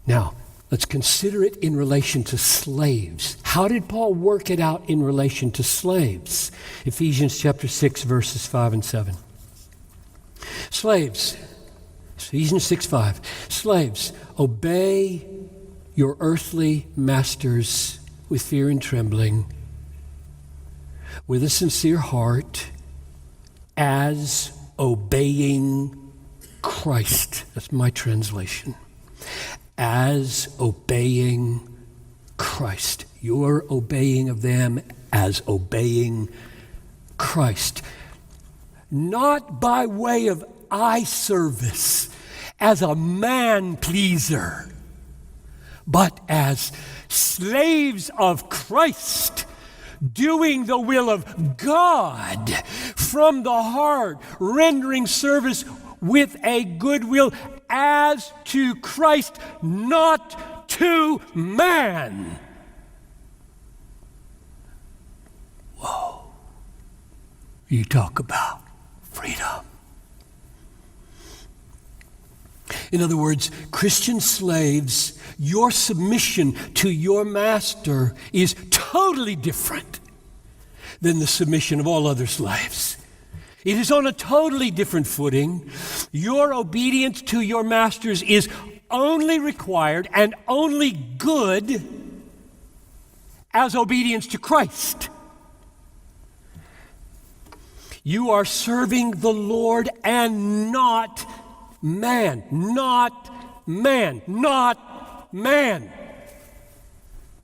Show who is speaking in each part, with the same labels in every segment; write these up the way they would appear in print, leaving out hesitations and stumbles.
Speaker 1: Now, let's consider it in relation to slaves. How did Paul work it out in relation to slaves? Ephesians chapter 6, verses 5 and 7. Slaves, Ephesians 6:5. Slaves, obey your earthly masters with fear and trembling, with a sincere heart, as obeying Christ. That's my translation. As obeying Christ. You're obeying of them as obeying Christ. Not by way of eye service, as a man pleaser, but as slaves of Christ, doing the will of God from the heart, rendering service with a good will as to Christ, not to man. Whoa. You talk about freedom. In other words, Christian slaves, your submission to your master is totally different than the submission of all other slaves. It is on a totally different footing. Your obedience to your masters is only required and only good as obedience to Christ. You are serving the Lord and not man, not man, not man,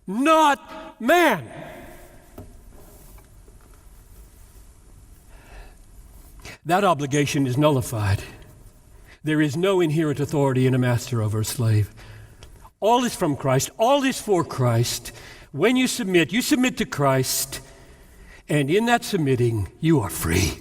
Speaker 1: not man. That obligation is nullified. There is no inherent authority in a master over a slave. All is from Christ. All is for Christ. When you submit to Christ, and in that submitting, you are free.